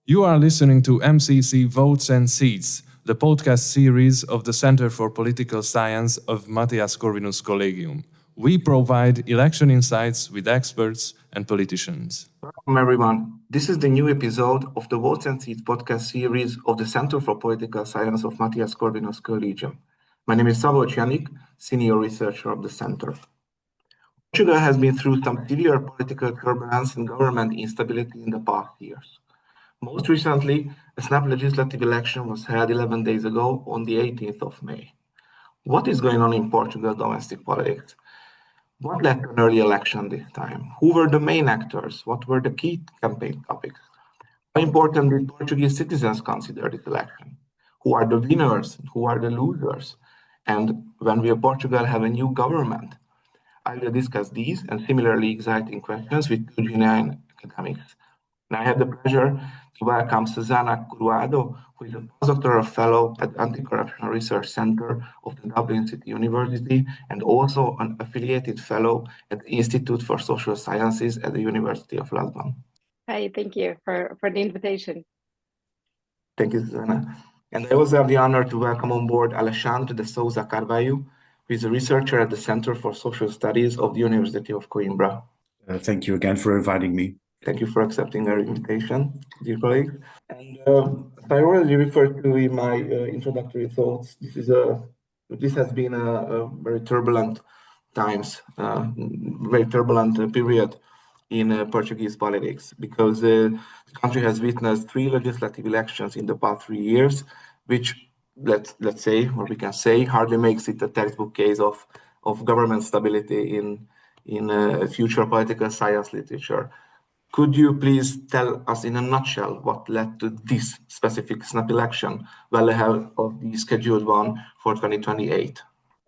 You are listening to MCC Votes and Seats, the podcast series of the Center for Political Science of Mathias Corvinus Collegium. We provide election insights with experts and politicians. Welcome, everyone. This is the new episode of the Votes and Seats podcast series of the Center for Political Science of Mathias Corvinus Collegium. My name is Szabolcs Janik, Senior Researcher of the Center. Portugal has been through some severe political turbulence and government instability in the past years. Most recently, a snap legislative election was held 11 days ago on the 18th of May. What is going on in Portugal domestic politics? What led to an early election this time? Who were the main actors? What were the key campaign topics? How important did Portuguese citizens consider this election? Who are the winners? Who are the losers? And when will Portugal have a new government? I will discuss these and similarly exciting questions with two genuine academics. And I have the pleasure to welcome Susana Curuado, who is a postdoctoral fellow at the Anti-Corruption Research Center of the Dublin City University and also an affiliated fellow at the Institute for Social Sciences at the University of London. Hi, thank you for the invitation. Thank you, Susana. And I also have the honor to welcome on board Alexandre de Souza Carvalho, who is a researcher at the Center for Social Studies of the University of Coimbra. Thank you again for inviting me. Thank you for accepting our invitation, dear colleagues. And I already referred to in my introductory thoughts. This has been a very turbulent times, very turbulent period in Portuguese politics, because the country has witnessed 3 legislative elections in the past 3 years, which let's say, or we can say, hardly makes it a textbook case of government stability in future political science literature. Could you please tell us in a nutshell what led to this specific snap election well ahead of the scheduled one for 2028?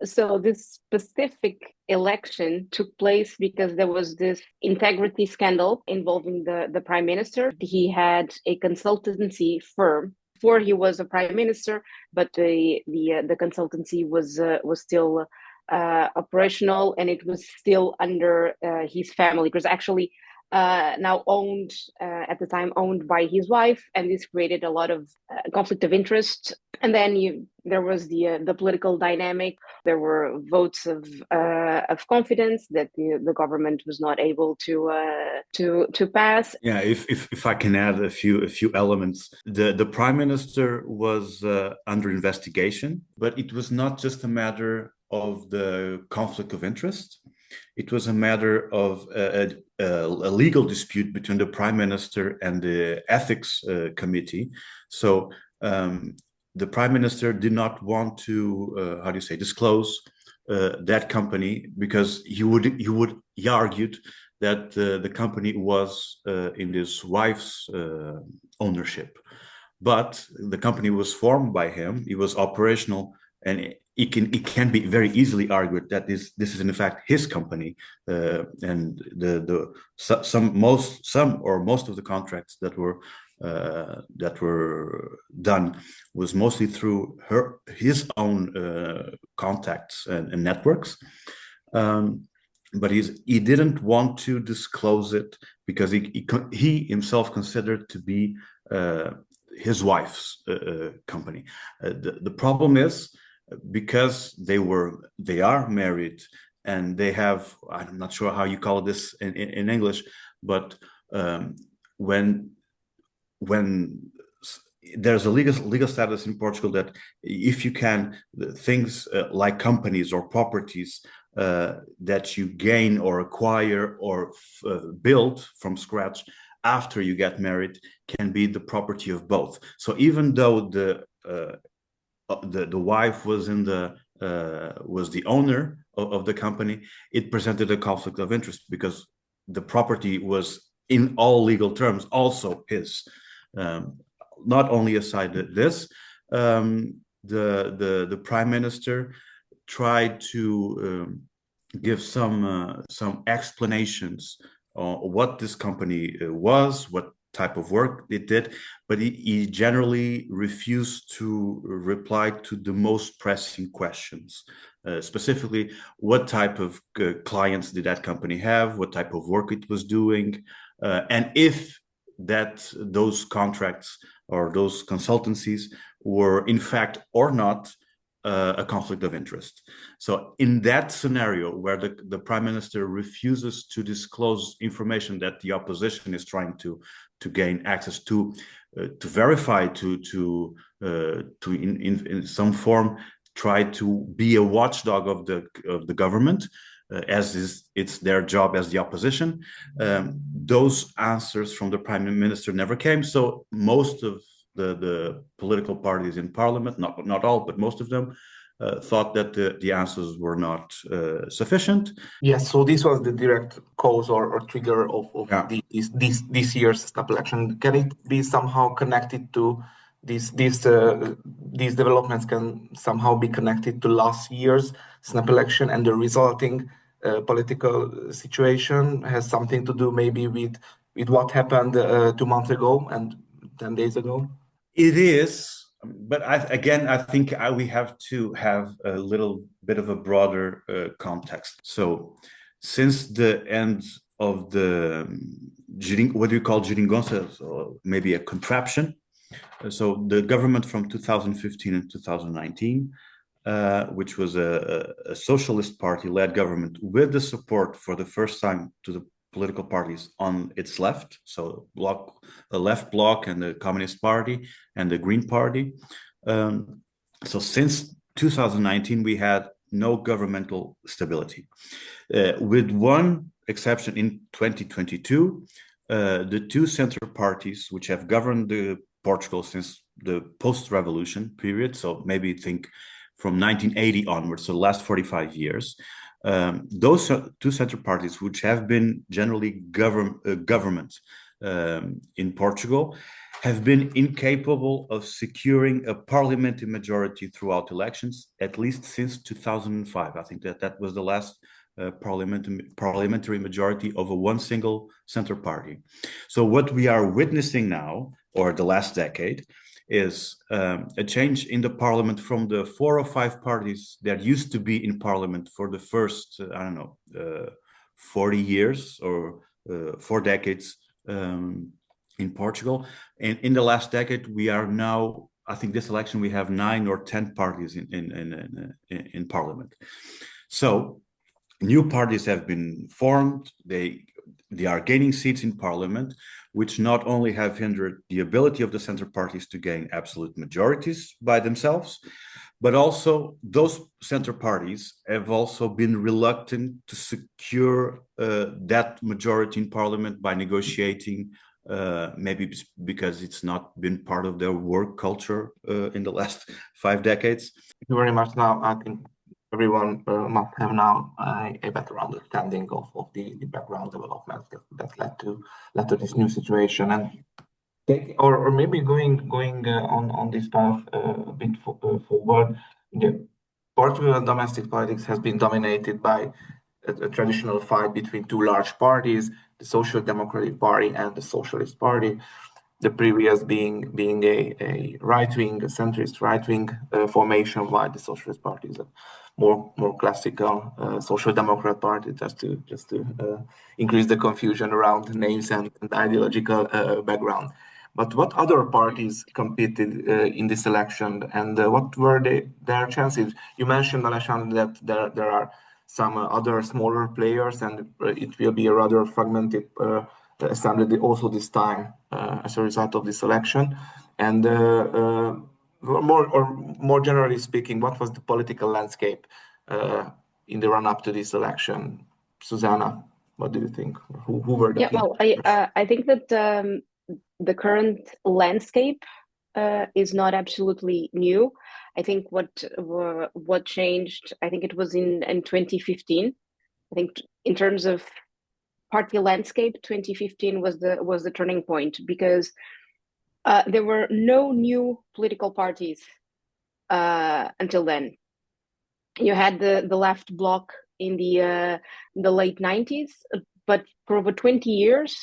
So this specific election took place because there was this integrity scandal involving the prime minister. He had a consultancy firm before he was a prime minister, but the consultancy was still operational, and it was still under his family. It was actually now owned at the time owned by his wife, and this created a lot of conflict of interest. And then there was the political dynamic. There were votes of confidence that the government was not able to pass. Yeah, if I can add a few elements, the prime minister was under investigation, but it was not just a matter of the conflict of interest. It was a matter of a legal dispute between the prime minister and the ethics committee. So the prime minister did not want to, disclose that company, because he argued that the company was in his wife's ownership. But the company was formed by him, it was operational, and it can be very easily argued that this is in fact his company, and most of the contracts that were done was mostly through his own contacts and networks, but he didn't want to disclose it because he himself considered to be his wife's company. The problem is, because they are married and they have, I'm not sure how you call this in English, but when there's a legal status in Portugal that if you can, things like companies or properties that you gain or acquire or build from scratch after you get married can be the property of both. So even though the wife was was the owner of the company, it presented a conflict of interest because the property was in all legal terms also his. Not only aside this, the prime minister tried to give some explanations on what this company was, what type of work it did, but he generally refused to reply to the most pressing questions. Specifically, what type of clients did that company have, what type of work it was doing, and if that those contracts or those consultancies were in fact or not a conflict of interest. So in that scenario where the prime minister refuses to disclose information that the opposition is trying to gain access to verify, to in some form try to be a watchdog of the government, it's their job as the opposition. Those answers from the prime minister never came. So most of the political parties in parliament, not all, but most of them, thought that the answers were not sufficient. Yes, so this was the direct cause or trigger of this year's snap election. Can it be somehow connected to these developments? Can somehow be connected to last year's snap election, and the resulting political situation has something to do maybe with what happened 2 months ago and 10 days ago? It is, but I think we have to have a little bit of a broader context. So since the end of the what do you call geringonça, or maybe a contraption, so the government from 2015 and 2019, which was a socialist party-led government with the support for the first time to the political parties on its left, so the left bloc and the Communist Party and the Green Party. So since 2019, we had no governmental stability, with one exception in 2022. The two center parties, which have governed Portugal since the post-revolution period, so maybe think from 1980 onwards, so the last 45 years, those two center parties, which have been generally governments in Portugal, have been incapable of securing a parliamentary majority throughout elections, at least since 2005. I think that was the last parliamentary majority of one single center party. So what we are witnessing now, or the last decade, is a change in the parliament from the 4 or 5 parties that used to be in parliament for the first, 40 years or 4 decades in Portugal. And in the last decade, we are now, I think this election, we have 9 or 10 parties in parliament. So new parties have been formed. They are gaining seats in parliament, which not only have hindered the ability of the center parties to gain absolute majorities by themselves, but also those center parties have also been reluctant to secure that majority in parliament by negotiating, maybe because it's not been part of their work culture in the last 5 decades. Thank you very much. Now, I think everyone must have now a better understanding of the background developments that led to this new situation, and or maybe going on this path a bit forward. The Portugal domestic politics has been dominated by a traditional fight between 2 large parties, the Social Democratic Party and the Socialist Party. The previous being a right-wing, a centrist right-wing formation, while the Socialist Party is a more classical Social Democrat Party, just to increase the confusion around names and ideological background. But what other parties competed in this election, and what were their chances? You mentioned, Alexandre, that there are some other smaller players, and it will be a rather fragmented assembly also this time as a result of this election. And more generally speaking, what was the political landscape in the run-up to this election? Susanna, what do you think? Who were the well, I think that the current landscape is not absolutely new. I think what changed, I think it was in 2015. I think in terms of party landscape, 2015 was the turning point, because there were no new political parties until then. You had the left bloc in the late 90s, but for over 20 years,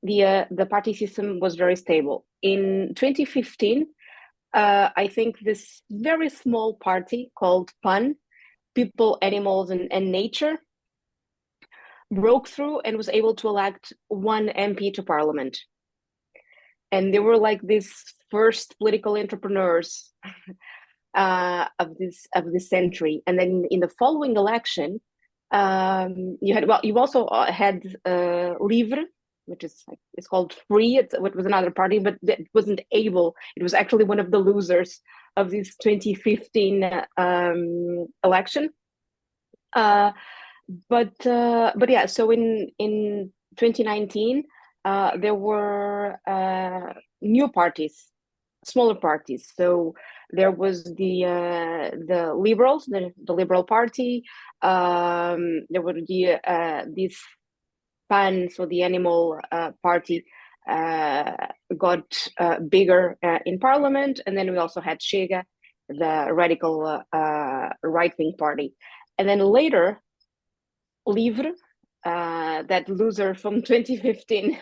the party system was very stable. In 2015, I think this very small party called PAN, People, Animals, and Nature, broke through and was able to elect 1 MP to parliament. and they were like these first political entrepreneurs of this century. And then in the following election, you also had Livre, which is it's called Free. It was another party, but it wasn't able. It was actually one of the losers of this 2015 election. But yeah, so in 2019 there were new parties, smaller parties. So there was the Liberals, the Liberal Party. There were this PAN, so the Animal Party, got bigger in parliament, and then we also had Chega, the radical right-wing party, and then later Livre, that loser from 2015,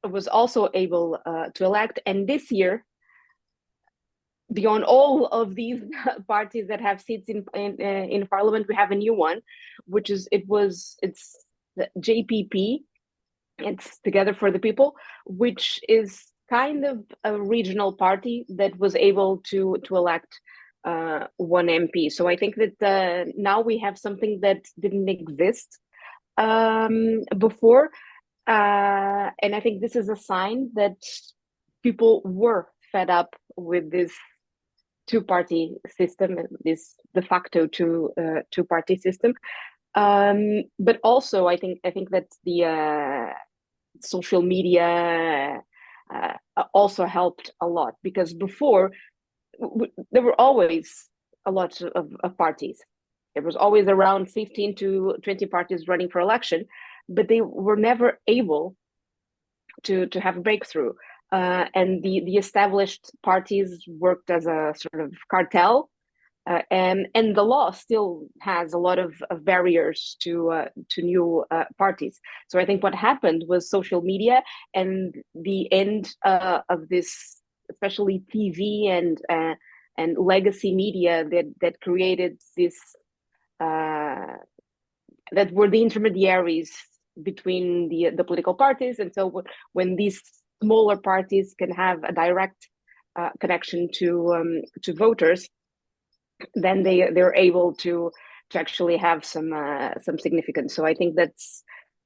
was also able to elect. And this year, beyond all of these parties that have seats in parliament, we have a new one, which is it's the JPP. It's Together for the People, which is kind of a regional party that was able to elect one MP. So I think that now we have something that didn't exist before, and I think this is a sign that people were fed up with this two-party system, this de facto two-party system. But also, I think that the social media also helped a lot, because before there were always a lot of parties. There was always around 15 to 20 parties running for election, but they were never able to have a breakthrough. And the established parties worked as a sort of cartel, and the law still has a lot of barriers to new parties. So I think what happened was social media and the end of this, especially TV and legacy media that created this, that were the intermediaries between the political parties. And so when these smaller parties can have a direct connection to voters, then they're able to actually have some significance. So I think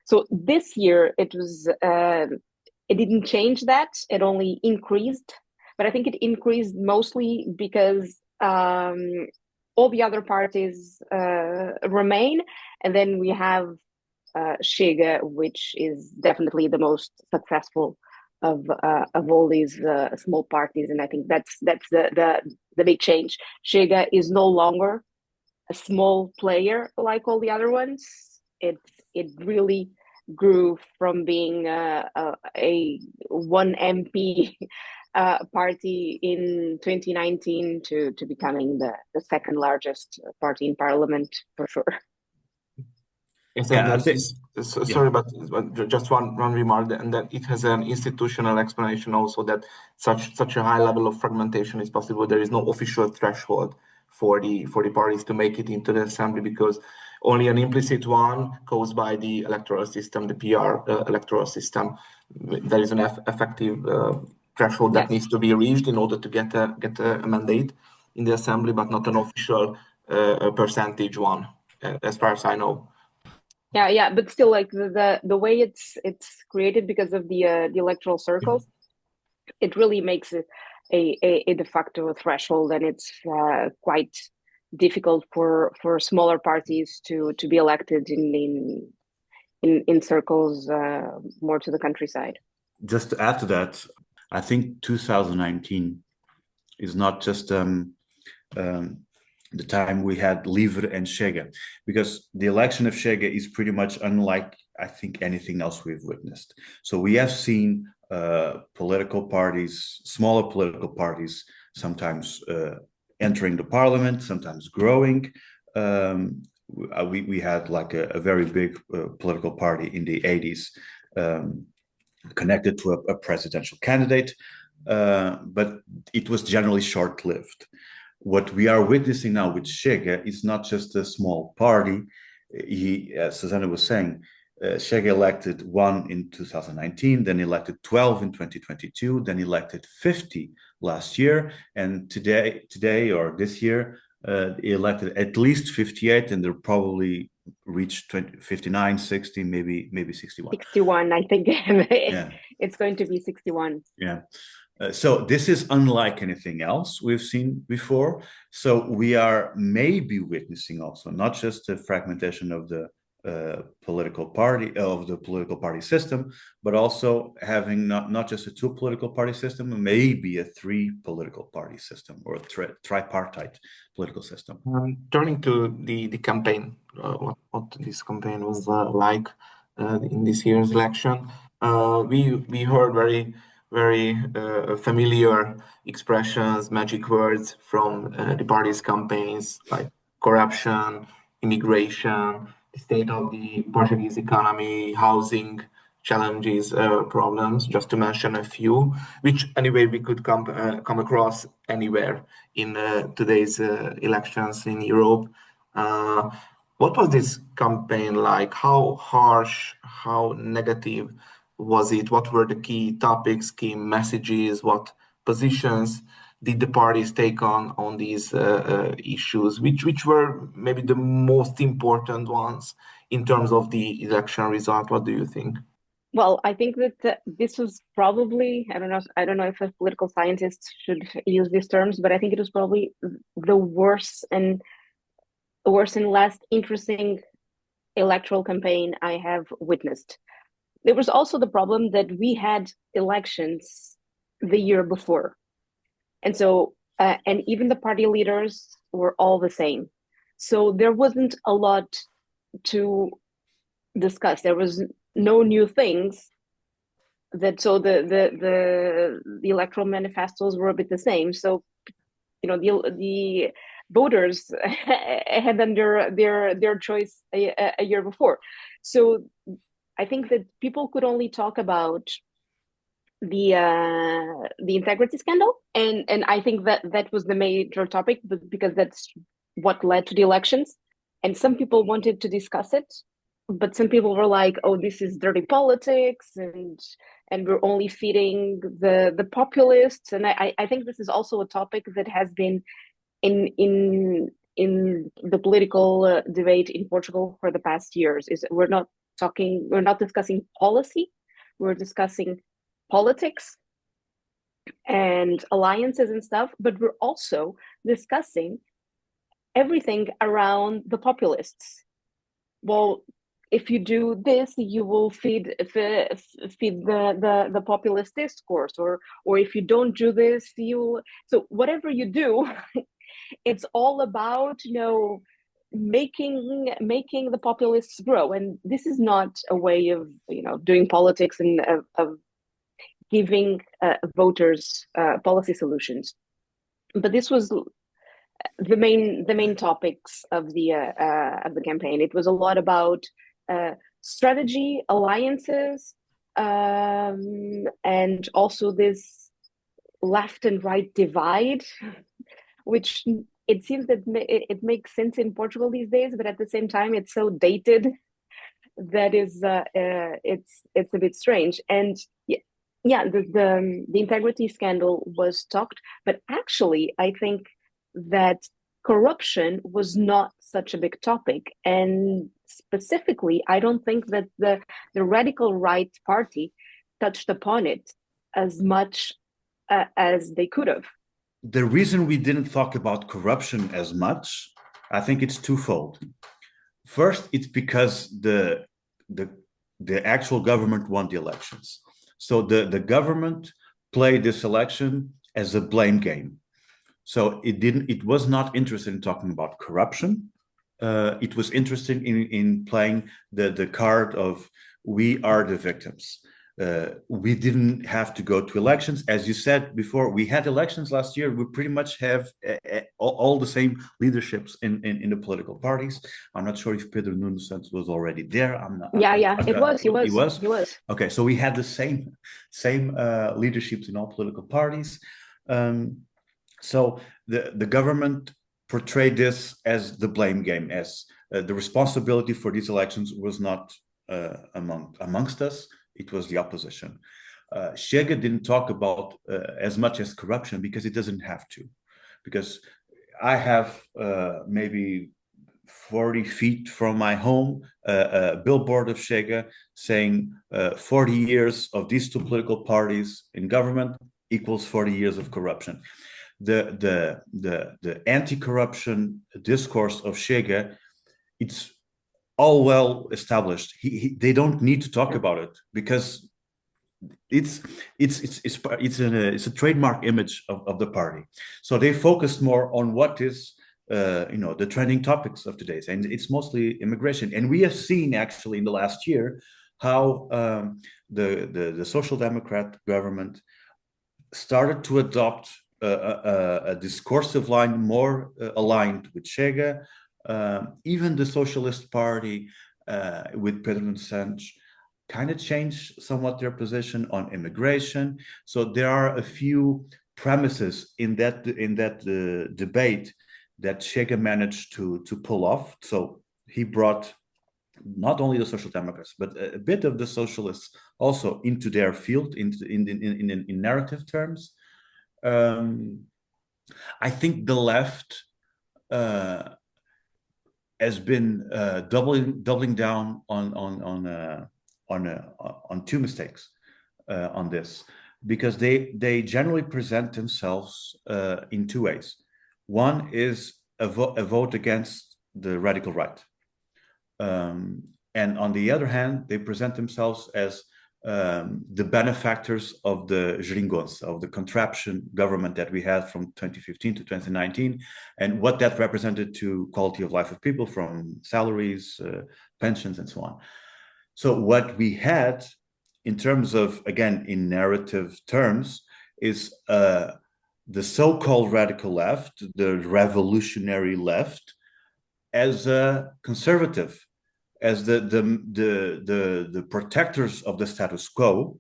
so this year it didn't change that, it only increased, but I think it increased mostly because all the other parties remain, and then we have Chega, which is definitely the most successful of all these small parties, and I think that's the big change. Chega is no longer a small player like all the other ones. It really grew from being a one MP party in 2019 to becoming the second largest party in parliament, for sure. Yes, Yeah, and sorry, but just one remark, and that it has an institutional explanation also, that such a high level of fragmentation is possible. There is no official threshold for the parties to make it into the assembly, because only an implicit one caused by the electoral system, the PR electoral system. There is an effective threshold that needs to be reached in order to get a mandate in the assembly, but not an official percentage one, as far as I know. Yeah, but still, like the way it's created because of the electoral circles, it really makes it a de facto threshold, and it's quite difficult for smaller parties to be elected in circles more to the countryside. Just to add to that, I think 2019 is not just the time we had Livre and Chega, because the election of Chega is pretty much unlike, I think, anything else we've witnessed. So we have seen political parties, smaller political parties, sometimes entering the parliament, sometimes growing. We had like a very big political party in the 80s connected to a presidential candidate, but it was generally short-lived. What we are witnessing now with Chega is not just a small party. As Susanna was saying, Chega elected 1 in 2019, then elected 12 in 2022, then elected 50 last year, and today or this year, elected at least 58, and they'll probably reach 59, 60, maybe 61. 61, I think. Yeah. It's going to be 61. Yeah. So this is unlike anything else we've seen before. So we are maybe witnessing also not just the fragmentation of the political party system, but also having not just a 2 political party system, maybe a 3 political party system or a tripartite political system. Turning to the campaign, what this campaign was like in this year's election, we heard very familiar expressions, magic words from the party's campaigns, like corruption, immigration, the state of the Portuguese economy, housing challenges, problems, just to mention a few, which anyway we could come across anywhere in today's elections in Europe. What was this campaign like? How harsh, how negative was it? What were the key topics, key messages? What positions did the parties take on these issues? Which were maybe the most important ones in terms of the election result? What do you think? Well, I think that this was probably, I don't know if a political scientist should use these terms, but I think it was probably the worst and less interesting electoral campaign I have witnessed. There was also the problem that we had elections the year before. And so, and even the party leaders were all the same. So there wasn't a lot to discuss. There was no new things so the electoral manifestos were a bit the same. So, the voters had done their choice a year before. So I think that people could only talk about the integrity scandal, and I think that was the major topic, because that's what led to the elections. And some people wanted to discuss it, but some people were like, "Oh, this is dirty politics, and we're only feeding the populists." And I think this is also a topic that has been in the political debate in Portugal for the past years. Is we're not discussing policy, we're discussing politics and alliances and stuff, but we're also discussing everything around the populists. Well, if you do this, you will feed the populist discourse, or if you don't do this, so whatever you do, it's all about making the populists grow. And this is not a way of doing politics and of giving voters policy solutions. But this was the main topics of the campaign. It was a lot about strategy, alliances, and also this left and right divide, which it seems that it makes sense in Portugal these days, but at the same time it's so dated that is it's a bit strange. And the integrity scandal was talked, but actually I think that corruption was not such a big topic. And specifically, I don't think that the radical right party touched upon it as much as they could have. The reason we didn't talk about corruption as much, I think it's twofold. First, it's because the actual government won the elections. So the government played this election as a blame game. So it was not interested in talking about corruption. It was interested in playing the card of we are the victims. We didn't have to go to elections. As you said before, we had elections last year. We pretty much have all the same leaderships in the political parties. I'm not sure if Pedro Nuno Santos was already there. I'm not. He was. Okay, so we had the same leaderships in all political parties. So the government portrayed this as the blame game, as the responsibility for these elections was not amongst us, it was the opposition. Chega didn't talk about as much as corruption because it doesn't have to. Because I have maybe 40 feet from my home a billboard of Chega saying 40 years of these two political parties in government equals 40 years of corruption. The anti-corruption discourse of Chega, it's all well established. They don't need to talk about it because it's a trademark image of the party. So they focus more on what is the trending topics of today's, and it's mostly immigration. And we have seen actually in the last year how the Social Democrat government started to adopt a discursive line more aligned with Chega. Even the Socialist Party with President Sánchez kind of changed somewhat their position on immigration. So there are a few premises in that debate that Chega managed to pull off. So he brought not only the Social Democrats, but a bit of the socialists also into their field in narrative terms. I think the left has been doubling down on two mistakes on this, because they generally present themselves in two ways. One is a vote against the radical right. And on the other hand, they present themselves as the benefactors of the geringonça, of the contraption government that we had from 2015 to 2019, and what that represented to quality of life of people, from salaries, pensions, and so on. So what we had in terms of, again, in narrative terms, is the so-called radical left, the revolutionary left, as a conservative, as the protectors of the status quo,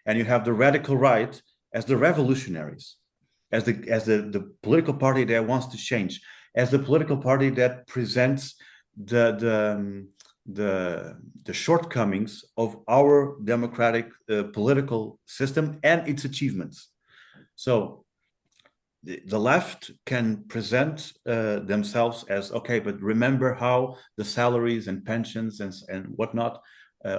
and you have the radical right as the revolutionaries, as the political party that wants to change, as the political party that presents the shortcomings of our democratic political system and its achievements. So the left can present themselves as, okay, but remember how the salaries and pensions and whatnot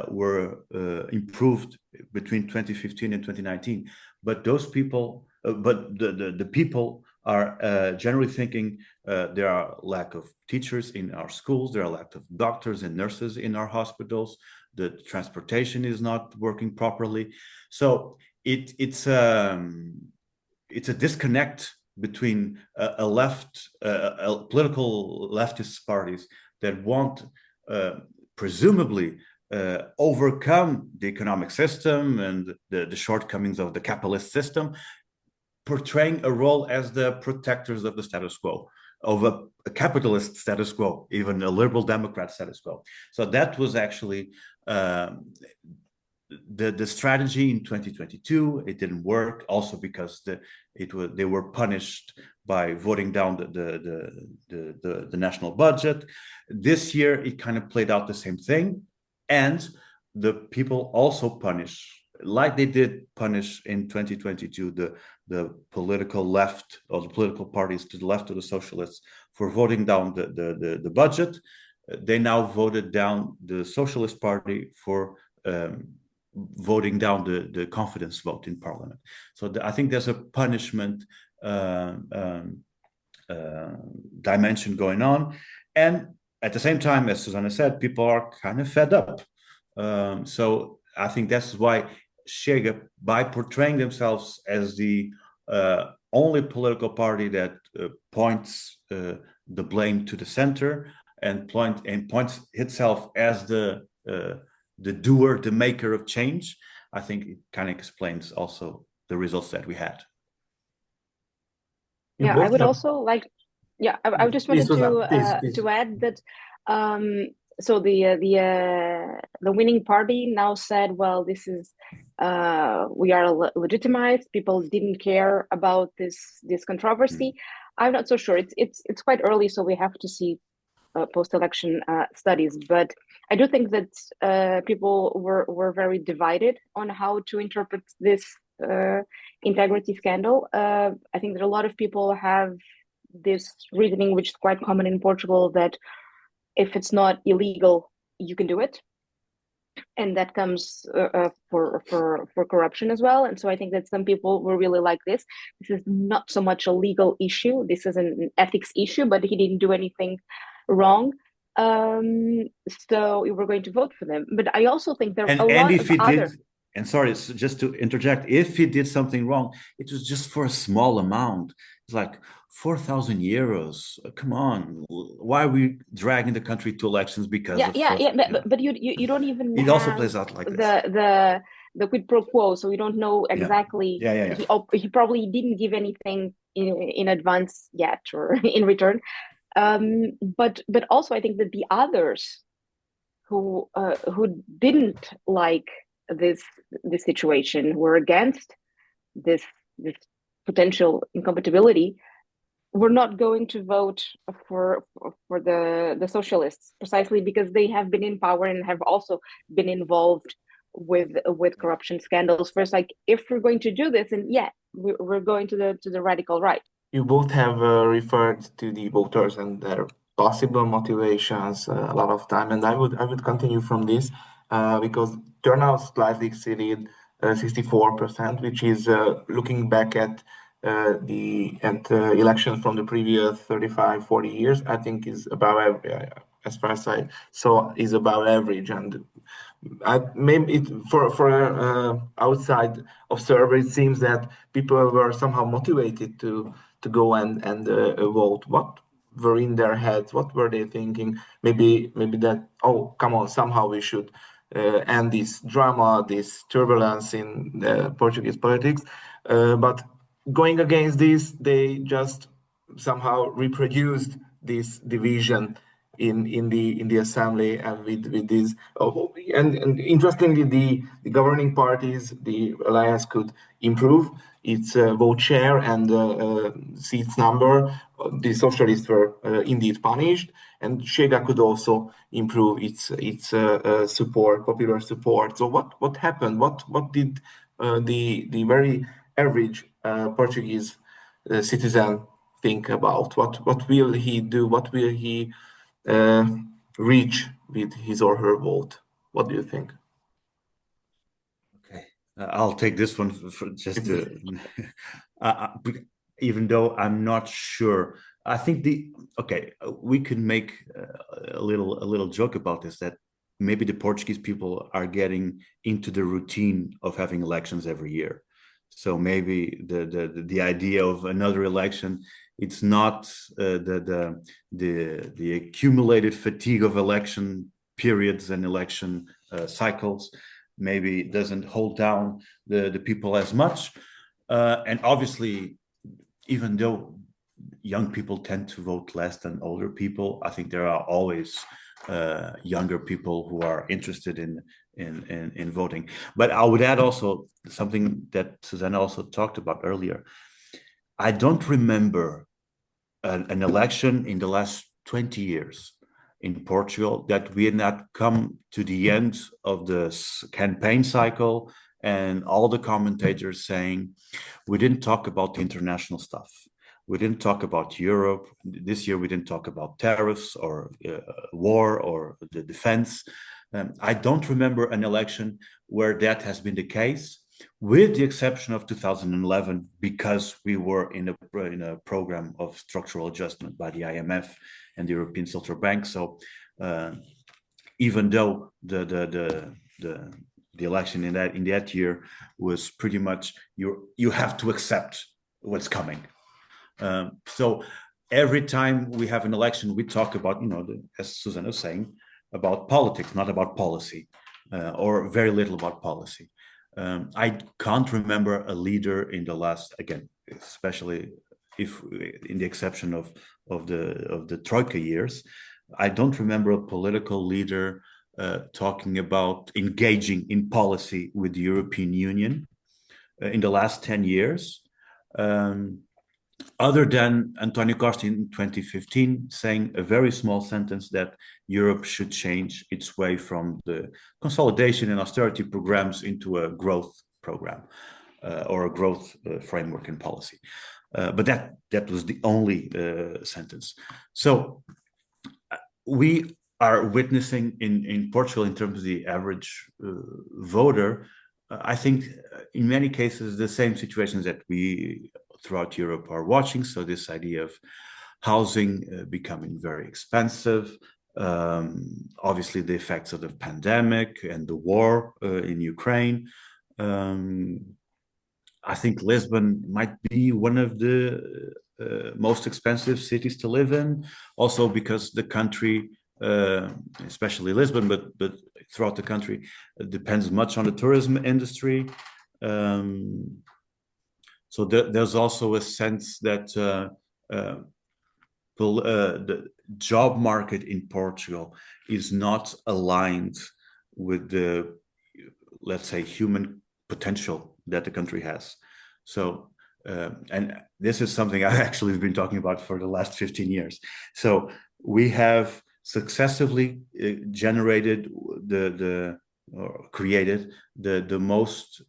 were improved between 2015 and 2019. But those people, the people are generally thinking there are lack of teachers in our schools, there are lack of doctors and nurses in our hospitals, the transportation is not working properly. So it's a disconnect between political leftist parties that want presumably overcome the economic system and the shortcomings of the capitalist system, portraying a role as the protectors of the status quo, of a capitalist status quo, even a liberal Democrat status quo. So that was actually the strategy in 2022. It didn't work, also because they were punished by voting down the national budget. This year, it kind of played out the same thing, and the people also punish, like they did punish in 2022, the political left, or the political parties to the left of the socialists, for voting down the budget. They now voted down the Socialist Party for voting down the confidence vote in parliament. So I think there's a punishment dimension going on. And at the same time, as Susanna said, people are kind of fed up. So I think that's why Chega, by portraying themselves as the only political party that points the blame to the center and points itself as the doer, the maker of change, I think it kind of explains also the results that we had. Yeah, I would also like. Yeah, I just wanted please. to add that. So the winning party now said, well, this is we are legitimized. People didn't care about this controversy. I'm not so sure. It's quite early, so we have to see post-election studies. But I do think that people were very divided on how to interpret this integrity scandal. I think that a lot of people have this reasoning, which is quite common in Portugal, that if it's not illegal, you can do it, and that comes for corruption as well. And so I think that some people were really like this. This is not so much a legal issue. This is an ethics issue, but he didn't do anything wrong. So we were going to vote for them. But I also think there are a lot if of he other. did, and sorry, just to interject, if he did something wrong, it was just for a small amount. It's like 4,000 euros. Come on, why are we dragging the country to elections because of? But you don't even. It have also plays out like this. The quid pro quo, so we don't know exactly. Yeah. He probably didn't give anything in advance yet or in return. But also I think that the others who didn't like this situation, were against this potential incompatibility, were not going to vote for the socialists, precisely because they have been in power and have also been involved with corruption scandals. First, like, if we're going to do this, and we're going to the radical right. You both have referred to the voters and their possible motivations a lot of time, and I would continue from this because turnout slightly exceeded 64%, which is looking back at elections from the previous 35-40 years, I think is above as far as I saw, is above average. And maybe for outside observer, it seems that people were somehow motivated to go and vote. What were in their heads? What were they thinking? Maybe that, oh, come on, somehow we should end this drama, this turbulence in Portuguese politics. But going against this, they just somehow reproduced this division in the assembly, and with this. And interestingly, the governing parties, the alliance, could improve its vote share and seats number. The socialists were indeed punished, and Chega could also improve its support, popular support. So what happened? What did the very average Portuguese citizen think about? What will he do? What will he reach with his or her vote? What do you think? Okay, I'll take this one for just to, even though I'm not sure. I think we could make a little joke about this, that maybe the Portuguese people are getting into the routine of having elections every year. So maybe the idea of another election, it's not the accumulated fatigue of election periods and election cycles. Maybe it doesn't hold down the people as much. And obviously, even though young people tend to vote less than older people, I think there are always younger people who are interested in voting. But I would add also something that Susanna also talked about earlier. I don't remember an election in the last 20 years in Portugal that we had not come to the end of the campaign cycle and all the commentators saying, we didn't talk about the international stuff. We didn't talk about Europe. This year, we didn't talk about tariffs or war or the defense. I don't remember an election where that has been the case, with the exception of 2011, because we were in a program of structural adjustment by the IMF and the European Central Bank. So even though the election in that year was pretty much you have to accept what's coming. So every time we have an election, we talk about, as Susanna was saying, about politics, not about policy, or very little about policy. I can't remember a leader in the last, again, especially if in the exception of the Troika years, I don't remember a political leader talking about engaging in policy with the European Union in the last 10 years. other than Antonio Costa in 2015 saying a very small sentence that Europe should change its way from the consolidation and austerity programs into a growth program or a growth framework and policy. But that was the only sentence. So we are witnessing in Portugal, in terms of the average voter, I think in many cases the same situations that we throughout Europe are watching. So this idea of housing becoming very expensive, obviously the effects of the pandemic and the war in Ukraine. I think Lisbon might be one of the most expensive cities to live in, also because the country, especially Lisbon, but throughout the country, depends much on the tourism industry. So there's also a sense that the job market in Portugal is not aligned with the, let's say, human potential that the country has. So, and this is something I actually have been talking about for the last 15 years. So we have successively generated created the most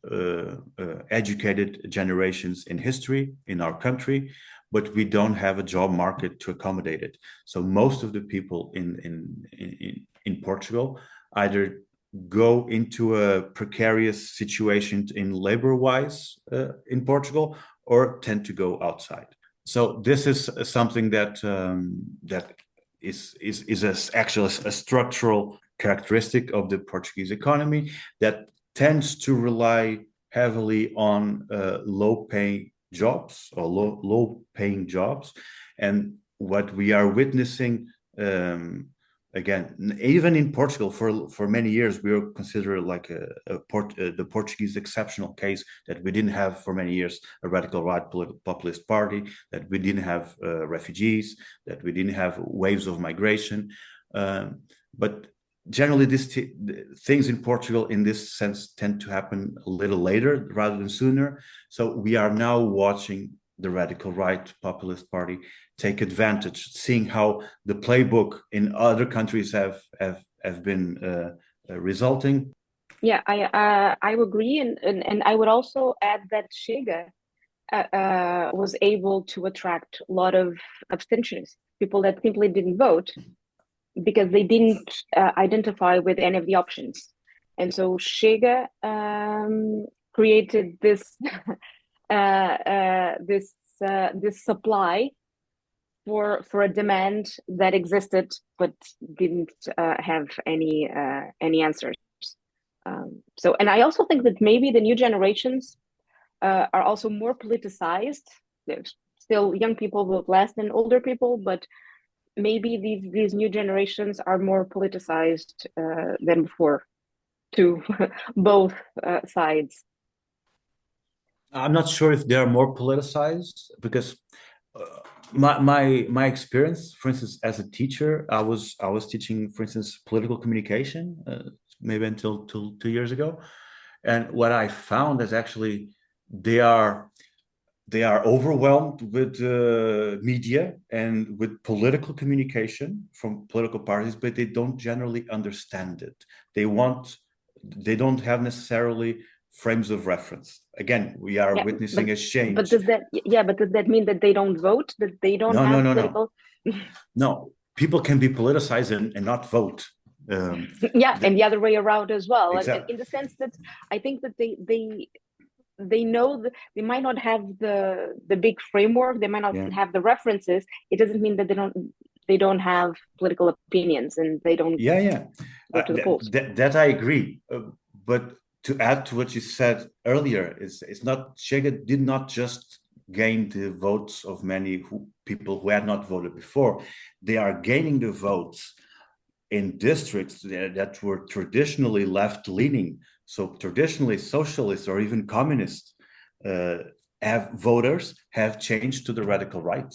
educated generations in history in our country, but we don't have a job market to accommodate it. So most of the people in Portugal either go into a precarious situation in labor-wise in Portugal, or tend to go outside. So this is something that is actually a structural characteristic of the Portuguese economy that tends to rely heavily on low-paying jobs or low-paying jobs. And what we are witnessing, again, even in Portugal, for many years, we were considered like the Portuguese exceptional case, that we didn't have for many years a radical right populist party, that we didn't have refugees, that we didn't have waves of migration. But generally, things in Portugal in this sense tend to happen a little later rather than sooner. So we are now watching the radical right populist party take advantage, seeing how the playbook in other countries have been resulting. Yeah, I agree, and I would also add that Chega was able to attract a lot of abstentionists, people that simply didn't vote because they didn't identify with any of the options. And so Chega created this this supply for a demand that existed but didn't have any answers. So, and I also think that maybe the new generations are also more politicized. There's still young people vote less than older people, but maybe these new generations are more politicized than before, to both sides. I'm not sure if they are more politicized, because my experience, for instance, as a teacher, I was teaching, for instance, political communication, maybe until 2 years ago, and what I found is actually they are overwhelmed with media and with political communication from political parties, but they don't generally understand it. They don't have necessarily frames of reference. Again, we are witnessing a change. But does that mean that they don't vote? That they don't have political? No, people can be politicized and not vote. And the other way around as well. Exactly. In the sense that I think that they know that they might not have the big framework, they might not have the references. It doesn't mean that they don't have political opinions and they don't go to the polls. That I agree. But to add to what you said earlier, it's not, Chega did not just gain the votes of many people who had not voted before. They are gaining the votes in districts that were traditionally left-leaning. So traditionally socialists or even communists voters have changed to the radical right.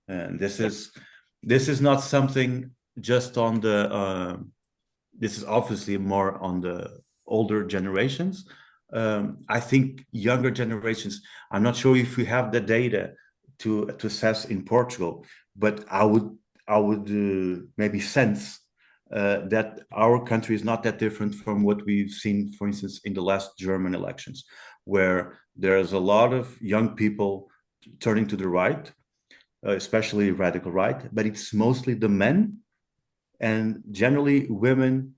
And this is not something just on the, this is obviously more on the older generations. I think younger generations, I'm not sure if we have the data to assess in Portugal, but I would maybe sense that our country is not that different from what we've seen, for instance, in the last German elections, where there's a lot of young people turning to the right, especially radical right, but it's mostly the men and generally women,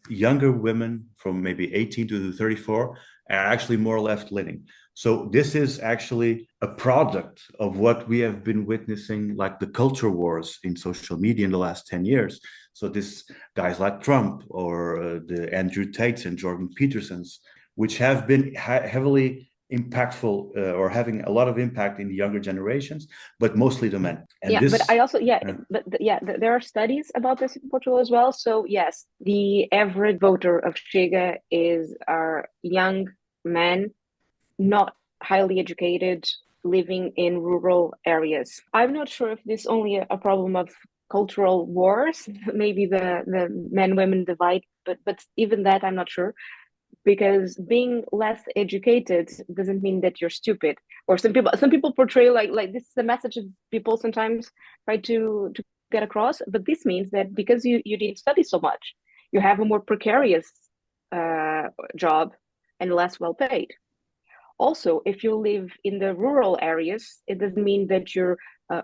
younger women from maybe 18 to 34 are actually more left-leaning. So this is actually a product of what we have been witnessing, like the culture wars in social media in the last 10 years. So this guys like Trump or the Andrew Tates and Jordan Petersons, which have been heavily impactful or having a lot of impact in the younger generations, but mostly the men. And but I also there are studies about this in Portugal as well. So yes, the average voter of Chega are young men, not highly educated, living in rural areas. I'm not sure if this is only a problem of cultural wars, maybe the men-women divide, but even that I'm not sure. Because being less educated doesn't mean that you're stupid. Or some people portray like this is the message that people sometimes try to get across. But this means that because you didn't study so much, you have a more precarious job and less well paid. Also, if you live in the rural areas, it doesn't mean that you're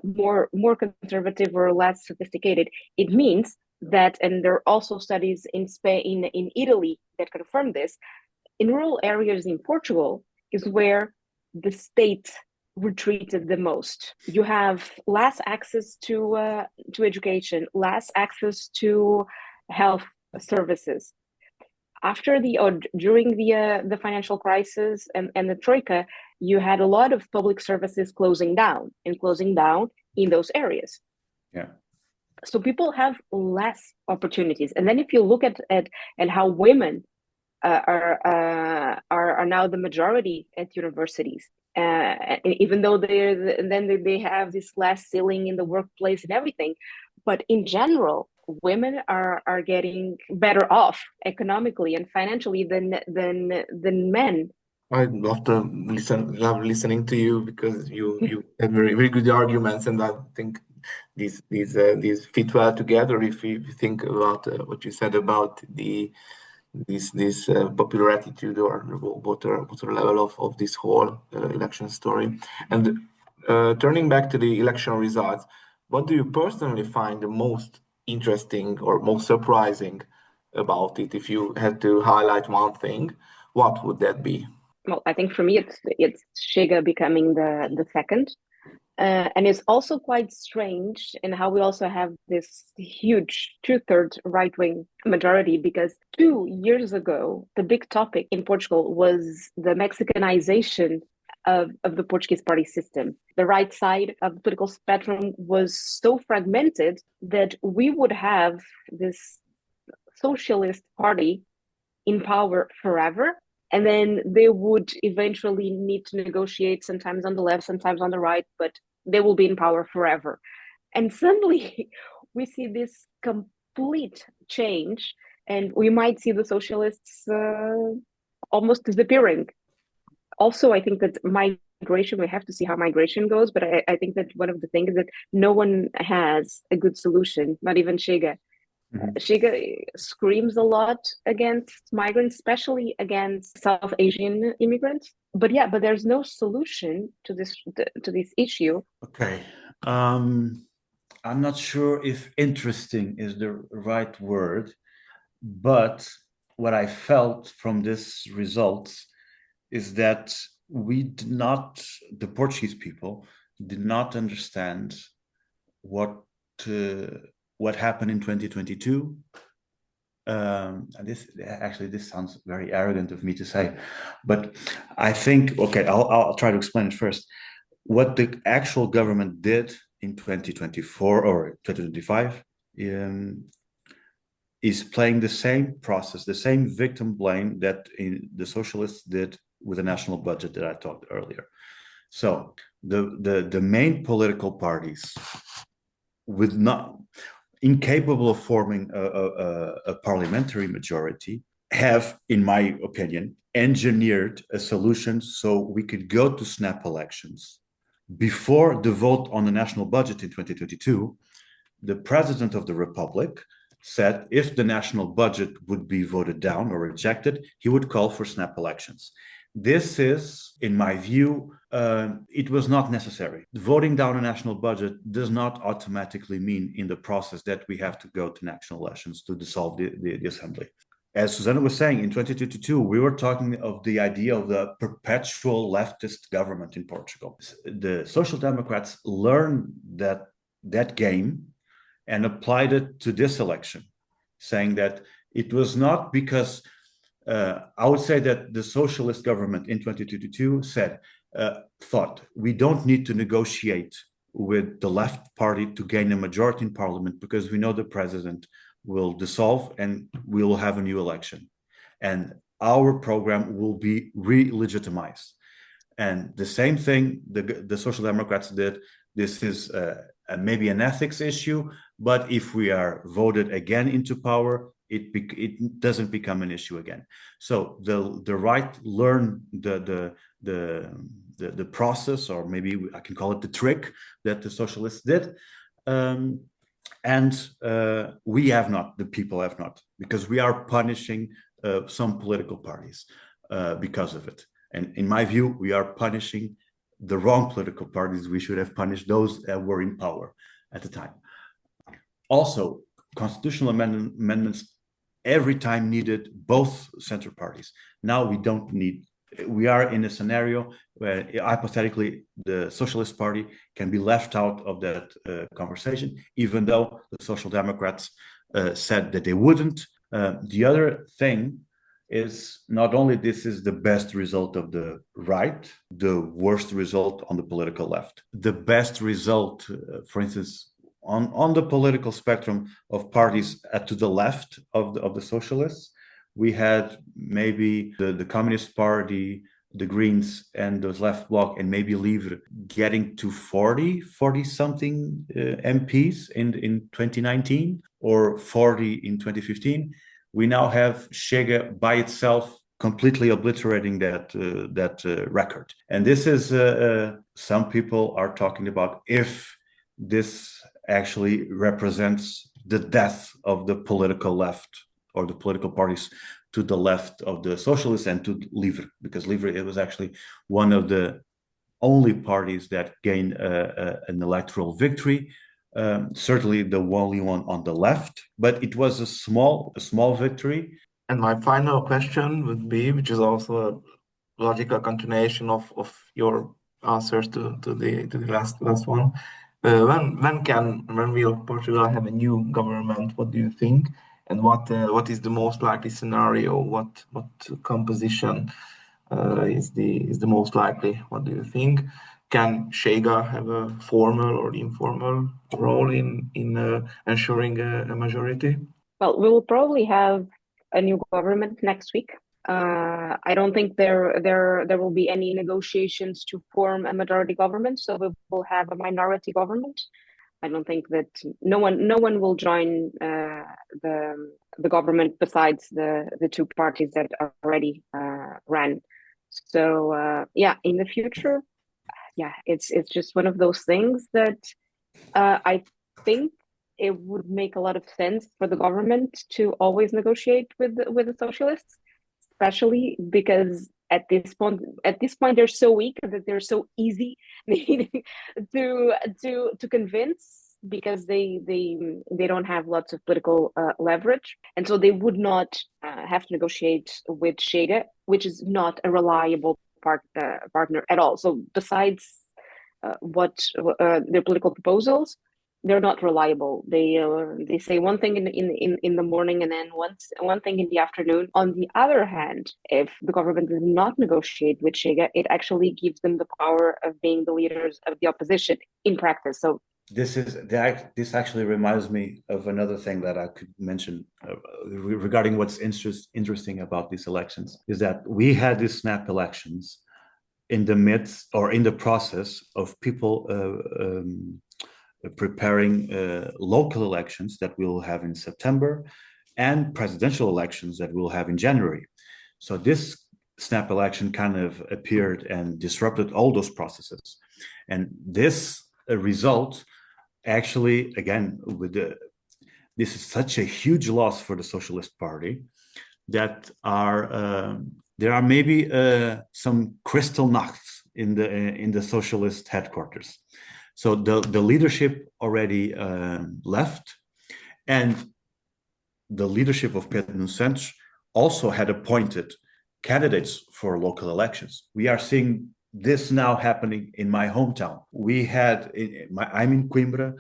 more conservative or less sophisticated. It means that, and there are also studies in Spain, in Italy that confirm this, in rural areas in Portugal is where the state retreated the most. You have less access to education, less access to health services. During the financial crisis and the Troika, you had a lot of public services closing down in those areas. Yeah. So people have less opportunities. And then if you look at how women are now the majority at universities, even though they have this glass ceiling in the workplace and everything, but in general, women are getting better off economically and financially than men. I love listening to you because you have very, very good arguments, and I think these fit well together if you think about what you said about this popular attitude or voter level of this whole election story. And turning back to the election results, what do you personally find the most interesting or most surprising about it? If you had to highlight one thing, what would that be? Well, I think for me, it's Chega becoming the second. And it's also quite strange in how we also have this huge 2/3 right-wing majority, because 2 years ago, the big topic in Portugal was the Mexicanization of the Portuguese party system. The right side of the political spectrum was so fragmented that we would have this socialist party in power forever. And then they would eventually need to negotiate, sometimes on the left, sometimes on the right, but they will be in power forever. And suddenly we see this complete change, and we might see the socialists almost disappearing. Also, I think that migration, we have to see how migration goes, but I think that one of the things is that no one has a good solution, not even Chega. Chega screams a lot against migrants, especially against South Asian immigrants. But there's no solution to this issue. Okay. I'm not sure if interesting is the right word, but what I felt from this results is that the Portuguese people did not understand what happened in 2022. And this sounds very arrogant of me to say, but I think, okay, I'll try to explain it first. What the actual government did in 2024 or 2025 is playing the same process, the same victim blame that the socialists did with the national budget that I talked earlier. So the main political parties incapable of forming a parliamentary majority have, in my opinion, engineered a solution so we could go to snap elections before the vote on the national budget in 2022, the president of the republic said if the national budget would be voted down or rejected, he would call for snap elections. This is, in my view, it was not necessary. Voting down a national budget does not automatically mean in the process that we have to go to national elections to dissolve the assembly. As Susanna was saying, in 2022, we were talking of the idea of the perpetual leftist government in Portugal. The Social Democrats learned that game and applied it to this election, saying that it was not because I would say that the socialist government in 2022 thought we don't need to negotiate with the left party to gain a majority in parliament because we know the president will dissolve and we will have a new election. And our program will be re-legitimized. And the same thing the Social Democrats did. This is maybe an ethics issue, but if we are voted again into power, it doesn't become an issue again. So the right learn the process, or maybe I can call it the trick that the socialists did, and we have not. The people have not, because we are punishing some political parties because of it. And in my view, we are punishing the wrong political parties. We should have punished those that were in power at the time. Also, constitutional amendments every time needed both center parties. Now we don't need. We are in a scenario where hypothetically the Socialist Party can be left out of that conversation, even though the Social Democrats said that they wouldn't. The other thing is not only this is the best result of the right, the worst result on the political left. The best result, for instance, on the political spectrum of parties to the left of the socialists, we had maybe the Communist Party, the Greens, and the Left Bloc, and maybe Livre getting to 40 something MPs in 2019, or 40 in 2015. We now have Chega by itself completely obliterating that record. And this is, some people are talking about if this actually represents the death of the political left, or the political parties to the left of the socialists and to Livre, because Livre, it was actually one of the only parties that gained an electoral victory. Certainly the only one on the left, but it was a small victory. And my final question would be, which is also a logical continuation of your answers to the last one. When will Portugal have a new government? What do you think? And what is the most likely scenario? What composition is the most likely? What do you think? Can Chega have a formal or informal role in ensuring a majority? Well, we will probably have a new government next week. I don't think there will be any negotiations to form a majority government, so we will have a minority government. I don't think that no one will join the government besides the two parties that already ran. So in the future, it's just one of those things that I think it would make a lot of sense for the government to always negotiate with the socialists, especially because at this point they're so weak that they're so easy to convince, because they don't have lots of political leverage, and so they would not have to negotiate with Chega, which is not a reliable partner at all. So besides their political proposals, they're not reliable. They say one thing in the morning and then one thing in the afternoon. On the other hand, if the government does not negotiate with Chega, it actually gives them the power of being the leaders of the opposition in practice. So this actually reminds me of another thing that I could mention regarding what's interesting about these elections, is that we had these snap elections in the midst, or in the process of people preparing local elections that we'll have in September and presidential elections that we'll have in January. So this snap election kind of appeared and disrupted all those processes. And this result actually, again, this is such a huge loss for the Socialist Party that there are maybe some crystal nachts in the socialist headquarters. So the leadership already left, and the leadership of Pedro Nuno Santos also had appointed candidates for local elections. We are seeing this now happening in my hometown. I'm in Coimbra.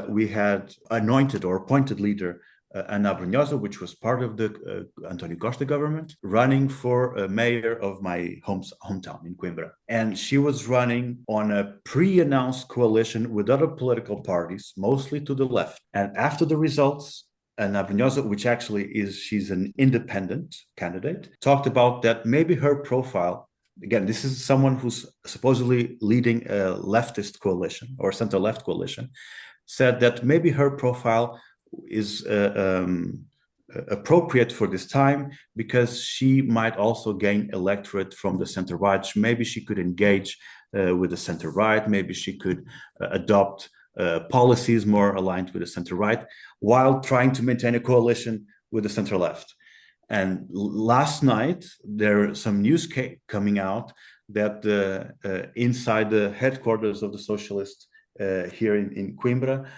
We had anointed or appointed leader Ana Brunhosa, which was part of the Antonio Costa government, running for mayor of my hometown in Coimbra. And she was running on a pre-announced coalition with other political parties, mostly to the left. And after the results, Ana Brunhosa, which actually she's an independent candidate, talked about that maybe her profile, again, this is someone who's supposedly leading a leftist coalition or center-left coalition, said that maybe her profile is appropriate for this time because she might also gain electorate from the center-right. Maybe she could engage with the center-right. Maybe she could adopt policies more aligned with the center-right while trying to maintain a coalition with the center-left. And last night, there are some news coming out that inside the headquarters of the socialists here in Coimbra,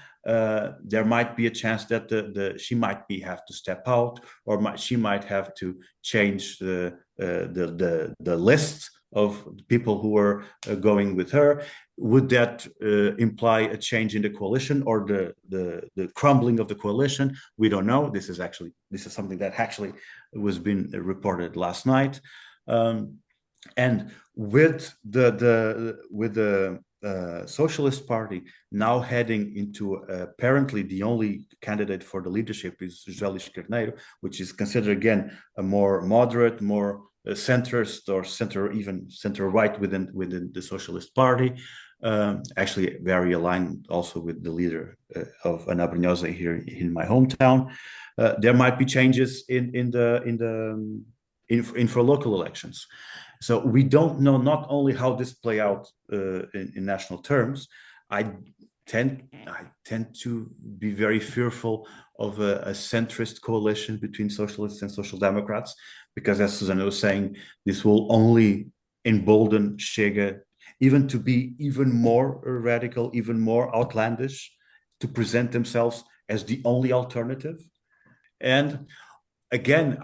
there might be a chance that she might have to step out, or she might have to change the list of people who are going with her. Would that imply a change in the coalition or the crumbling of the coalition? We don't know. This is something that actually was been reported last night, and with the Socialist Party now heading into apparently the only candidate for the leadership is José Luís Carneiro, which is considered again a more moderate, more centrist or center right within the Socialist Party. Actually, very aligned also with the leader of Ana Brunhosa here in my hometown. There might be changes in for local elections. So we don't know not only how this play out in national terms. I tend to be very fearful of a centrist coalition between socialists and social democrats, because as Susanna was saying, this will only embolden Chega even to be even more radical, even more outlandish, to present themselves as the only alternative. And again,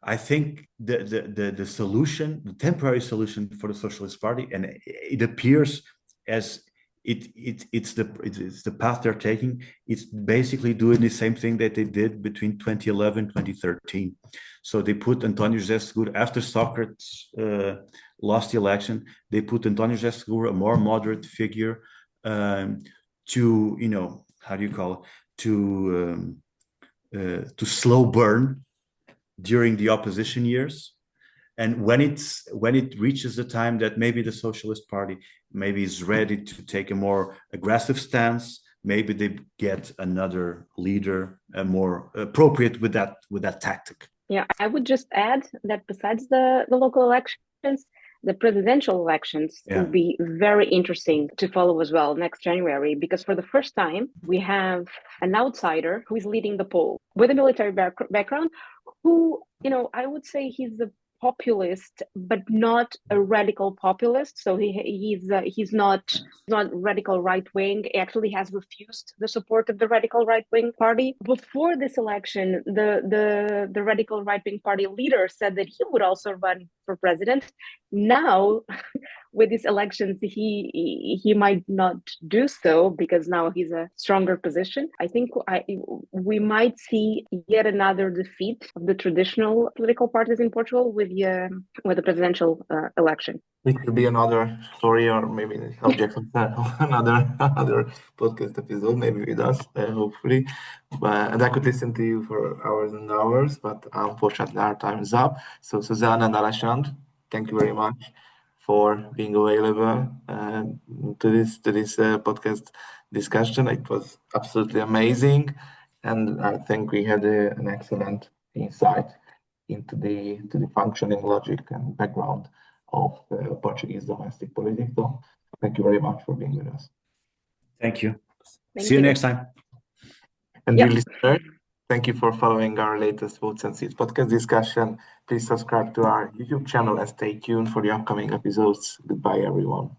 I think the solution, the temporary solution for the Socialist Party, and it appears as it's the path they're taking. It's basically doing the same thing that they did between 2011 2013. So they put António José Seguro, after Sócrates lost the election, they put António José Seguro, a more moderate figure, to, you know, how do you call it, to slow burn during the opposition years. And when it reaches the time that maybe the Socialist Party maybe is ready to take a more aggressive stance, maybe they get another leader more appropriate with that tactic. Yeah, I would just add that besides the local elections, the presidential elections will be very interesting to follow as well next January, because for the first time we have an outsider who is leading the poll with a military background, who, you know, I would say he's a populist, but not a radical populist. So he's not radical right wing. He actually has refused the support of the radical right wing party. Before this election, the radical right wing party leader said that he would also run for president. Now, with these elections, he might not do so, because now he's a stronger position. I think we might see yet another defeat of the traditional political parties in Portugal with the presidential election. It could be another story, or maybe the subject of another podcast episode, maybe with us, hopefully. And I could listen to you for hours and hours, but unfortunately our time is up. So Susanna and Alexandre, thank you very much for being available to this podcast discussion. It was absolutely amazing, and I think we had an excellent insight into the functioning logic and background of Portuguese domestic politics. So thank you very much for being with us. Thank you. Thank See you you. next time. And Yep. dear listeners, thank you for following our latest Votes and Seats podcast discussion. Please subscribe to our YouTube channel and stay tuned for the upcoming episodes. Goodbye, everyone.